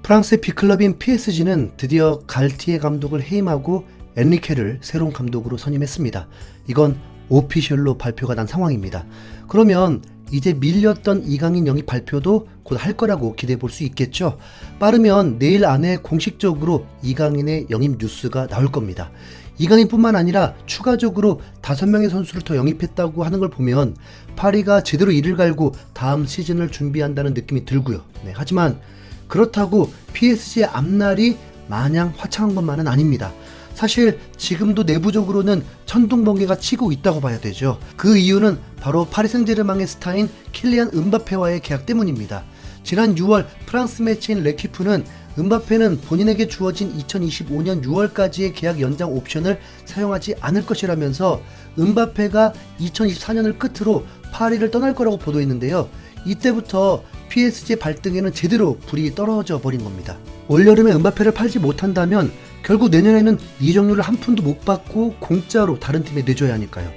프랑스의 빅클럽인 PSG는 드디어 갈티에 감독을 해임하고 엔리케를 새로운 감독으로 선임했습니다. 이건 오피셜로 발표가 난 상황입니다. 그러면 이제 밀렸던 이강인 영입 발표도 곧 할 거라고 기대해 볼 수 있겠죠. 빠르면 내일 안에 공식적으로 이강인의 영입 뉴스가 나올 겁니다. 이강인뿐만 아니라 추가적으로 5명의 선수를 더 영입했다고 하는 걸 보면 파리가 제대로 이를 갈고 다음 시즌을 준비한다는 느낌이 들고요. 하지만 그렇다고 PSG의 앞날이 마냥 화창한 것만은 아닙니다. 사실 지금도 내부적으로는 천둥번개가 치고 있다고 봐야 되죠. 그 이유는 바로 파리 생제르맹의 스타인 킬리안 음바페와의 계약 때문입니다. 지난 6월 프랑스 매체인 레키프는 음바페는 본인에게 주어진 2025년 6월까지의 계약 연장 옵션을 사용하지 않을 것이라면서 음바페가 2024년을 끝으로 파리를 떠날 거라고 보도했는데요. 이때부터 PSG의 발등에는 제대로 불이 떨어져 버린 겁니다. 올여름에 음바페를 팔지 못한다면 결국 내년에는 이적료를 한 푼도 못 받고 공짜로 다른 팀에 내줘야 하니까요.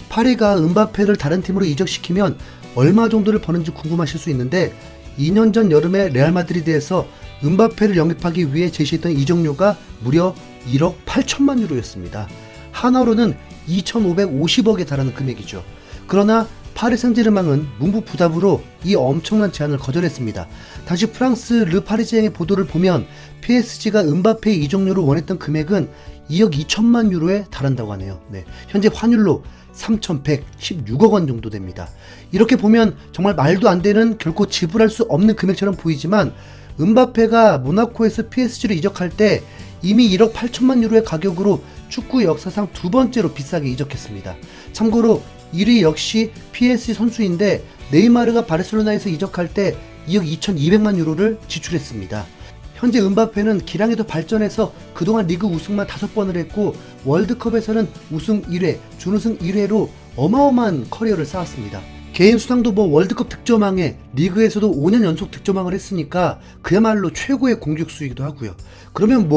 파리가 음바페를 다른 팀으로 이적시키면 얼마 정도를 버는지 궁금하실 수 있는데 2년 전 여름에 레알 마드리드에서 음바페를 영입하기 위해 제시했던 이적료가 무려 1억 8천만 유로였습니다. 하나로는 2,550억에 달하는 금액이죠. 그러나 파리 생제르맹은 문부부답으로 이 엄청난 제안을 거절했습니다. 당시 프랑스 르 파리지앵의 보도를 보면 PSG가 음바페의 이적료를 원했던 금액은 2억 2천만 유로에 달한다고 하네요. 현재 환율로 3,116억 원 정도 됩니다. 이렇게 보면 정말 말도 안 되는 결코 지불할 수 없는 금액처럼 보이지만 음바페가 모나코에서 PSG로 이적할 때 이미 1억 8천만 유로의 가격으로 축구 역사상 두 번째로 비싸게 이적했습니다. 참고로 1위 역시 PSG 선수인데 네이마르가 바르셀로나에서 이적할 때 2억 2,200만 유로를 지출했습니다. 현재 음바페는 기량에도 발전해서 그동안 리그 우승만 5번을 했고 월드컵에서는 우승 1회, 준우승 1회로 어마어마한 커리어를 쌓았습니다. 개인 수상도 월드컵 득점왕에 리그에서도 5년 연속 득점왕을 했으니까 그야말로 최고의 공격수이기도 하고요. 그러면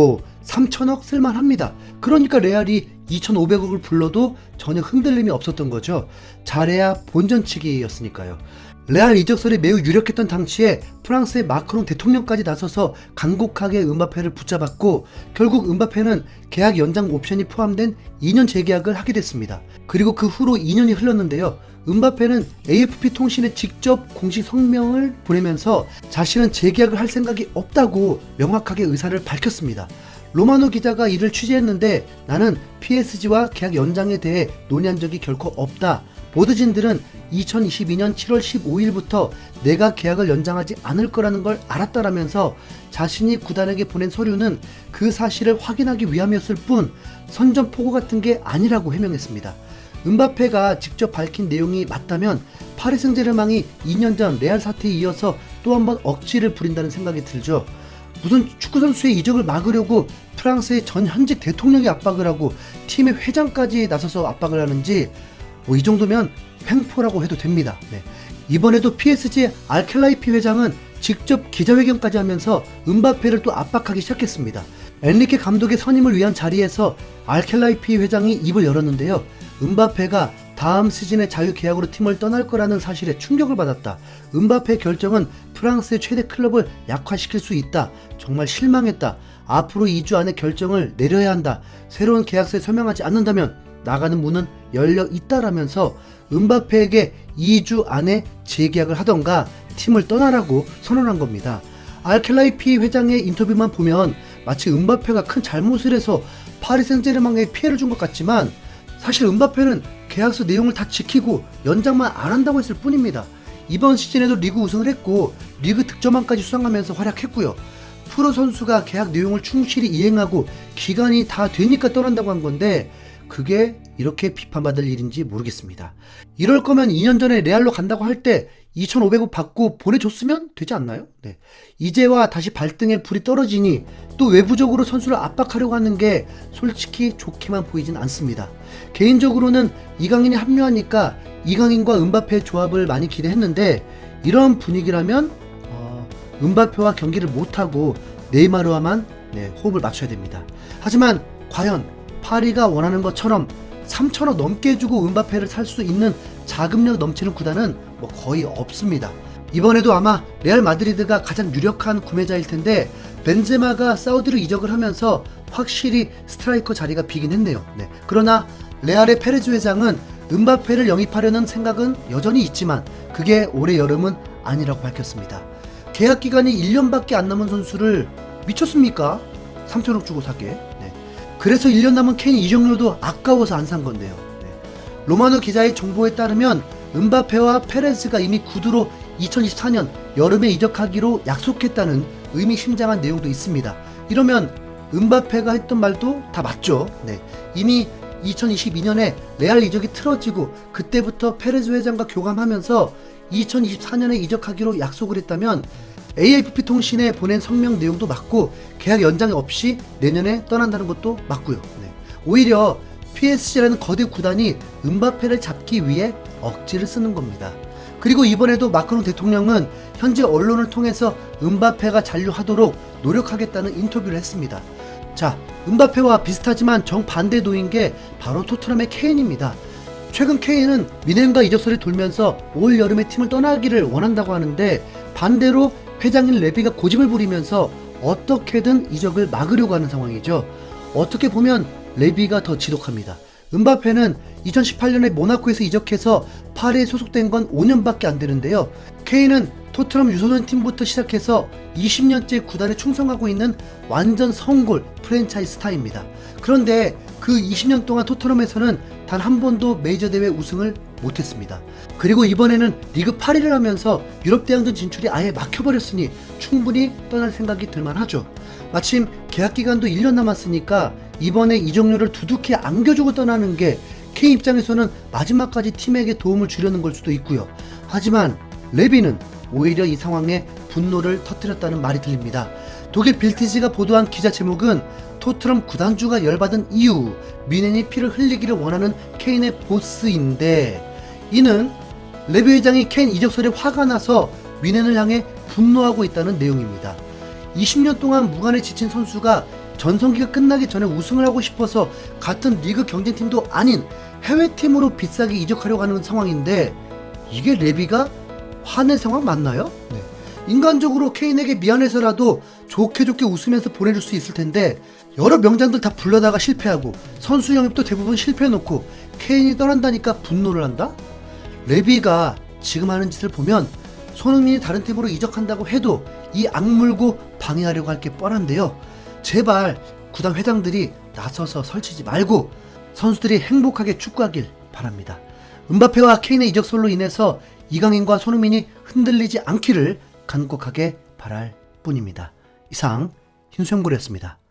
3천억 쓸만합니다. 그러니까 레알이 2,500억을 불러도 전혀 흔들림이 없었던 거죠. 잘해야 본전치기였으니까요. 레알 이적설이 매우 유력했던 당시에 프랑스의 마크롱 대통령까지 나서서 간곡하게 음바페를 붙잡았고 결국 음바페는 계약 연장 옵션이 포함된 2년 재계약을 하게 됐습니다. 그리고 그 후로 2년이 흘렀는데요. 음바페는 AFP 통신에 직접 공식 성명을 보내면서 자신은 재계약을 할 생각이 없다고 명확하게 의사를 밝혔습니다. 로마노 기자가 이를 취재했는데 나는 PSG와 계약 연장에 대해 논의한 적이 결코 없다. 보드진들은 2022년 7월 15일부터 내가 계약을 연장하지 않을 거라는 걸 알았다라면서 자신이 구단에게 보낸 서류는 그 사실을 확인하기 위함이었을 뿐 선전포고 같은 게 아니라고 해명했습니다. 음바페가 직접 밝힌 내용이 맞다면 파리 생제르맹이 2년 전 레알 사태에 이어서 또 한 번 억지를 부린다는 생각이 들죠. 무슨 축구선수의 이적을 막으려고 프랑스의 전 현직 대통령이 압박을 하고 팀의 회장까지 나서서 압박을 하는지 이 정도면 횡포라고 해도 됩니다. 이번에도 PSG 알켈라이피 회장은 직접 기자회견까지 하면서 음바페를 또 압박하기 시작했습니다. 엔리케 감독의 선임을 위한 자리에서 알켈라이피 회장이 입을 열었는데요. 음바페가 다음 시즌에 자유계약으로 팀을 떠날 거라는 사실에 충격을 받았다. 음바페의 결정은 프랑스의 최대 클럽을 약화시킬 수 있다. 정말 실망했다. 앞으로 2주 안에 결정을 내려야 한다. 새로운 계약서에 서명하지 않는다면 나가는 문은 열려 있다라면서 음바페에게 2주 안에 재계약을 하던가 팀을 떠나라고 선언한 겁니다. 알켈라이피 회장의 인터뷰만 보면 마치 음바페가 큰 잘못을 해서 파리 생제르맹에 피해를 준 것 같지만 사실 음바페는 계약서 내용을 다 지키고 연장만 안 한다고 했을 뿐입니다. 이번 시즌에도 리그 우승을 했고 리그 득점왕까지 수상하면서 활약했고요. 프로 선수가 계약 내용을 충실히 이행하고 기간이 다 되니까 떠난다고 한 건데 그게 이렇게 비판받을 일인지 모르겠습니다. 이럴 거면 2년 전에 레알로 간다고 할 때 2,500억 받고 보내줬으면 되지 않나요? 이제와 다시 발등에 불이 떨어지니 또 외부적으로 선수를 압박하려고 하는 게 솔직히 좋게만 보이진 않습니다. 개인적으로는 이강인이 합류하니까 이강인과 음바페의 조합을 많이 기대했는데 이런 분위기라면 음바페와 경기를 못하고 네이마르와만 호흡을 맞춰야 됩니다. 하지만 과연 파리가 원하는 것처럼 3천억 넘게 주고 음바페를 살 수 있는 자금력 넘치는 구단은 거의 없습니다. 이번에도 아마 레알 마드리드가 가장 유력한 구매자일 텐데 벤제마가 사우디로 이적을 하면서 확실히 스트라이커 자리가 비긴 했네요. 네. 그러나 레알의 페레즈 회장은 음바페를 영입하려는 생각은 여전히 있지만 그게 올해 여름은 아니라고 밝혔습니다. 계약 기간이 1년밖에 안 남은 선수를 미쳤습니까? 3천억 주고 사게. 네. 그래서 1년 남은 케인 이적료도 아까워서 안 산 건데요. 네. 로마노 기자의 정보에 따르면 음바페와 페레즈가 이미 구두로 2024년 여름에 이적하기로 약속했다는 의미심장한 내용도 있습니다. 이러면 음바페가 했던 말도 다 맞죠. 네. 이미 2022년에 레알 이적이 틀어지고 그때부터 페레즈 회장과 교감하면서 2024년에 이적하기로 약속을 했다면 AFP 통신에 보낸 성명 내용도 맞고 계약 연장 없이 내년에 떠난다는 것도 맞고요. 네. 오히려 PSG라는 거대 구단이 음바페를 잡기 위해 억지를 쓰는 겁니다. 그리고 이번에도 마크롱 대통령은 현재 언론을 통해서 음바페가 잔류하도록 노력하겠다는 인터뷰를 했습니다. 자, 음바페와 비슷하지만 정반대도인 게 바로 토트넘의 케인입니다. 최근 케인은 미넨과 이적설이 돌면서 올 여름에 팀을 떠나기를 원한다고 하는데 반대로 회장인 레비가 고집을 부리면서 어떻게든 이적을 막으려고 하는 상황이죠. 어떻게 보면 레비가 더 지독합니다. 음바페는 2018년에 모나코에서 이적해서 파리에 소속된 건 5년밖에 안 되는데요. 케인은 토트넘 유소년 팀부터 시작해서 20년째 구단에 충성하고 있는 완전 성골 프랜차이즈 스타입니다. 그런데 그 20년 동안 토트넘에서는 단 한 번도 메이저 대회 우승을 못했습니다. 그리고 이번에는 리그 8위를 하면서 유럽 대항전 진출이 아예 막혀버렸으니 충분히 떠날 생각이 들만하죠. 마침 계약 기간도 1년 남았으니까 이번에 이적료를 두둑히 안겨주고 떠나는 게 케인 입장에서는 마지막까지 팀에게 도움을 주려는 걸 수도 있고요. 하지만 레비는 오히려 이 상황에 분노를 터뜨렸다는 말이 들립니다. 독일 빌티지가 보도한 기자 제목은 토트넘 구단주가 열받은 이유, 미넨이 피를 흘리기를 원하는 케인의 보스인데, 이는 레비 회장이 케인 이적설에 화가 나서 미넨을 향해 분노하고 있다는 내용입니다. 20년 동안 무관에 지친 선수가 전성기가 끝나기 전에 우승을 하고 싶어서 같은 리그 경쟁팀도 아닌 해외팀으로 비싸게 이적하려고 하는 상황인데 이게 레비가 화낼 상황 맞나요? 네. 인간적으로 케인에게 미안해서라도 좋게 웃으면서 보내줄 수 있을 텐데 여러 명장들 다 불러다가 실패하고 선수 영입도 대부분 실패해놓고 케인이 떠난다니까 분노를 한다? 레비가 지금 하는 짓을 보면 손흥민이 다른 팀으로 이적한다고 해도 이 악물고 방해하려고 할 게 뻔한데요. 제발 구단 회장들이 나서서 설치지 말고 선수들이 행복하게 축구하길 바랍니다. 음바페와 케인의 이적설로 인해서 이강인과 손흥민이 흔들리지 않기를 간곡하게 바랄 뿐입니다. 이상 흰수염고래였습니다.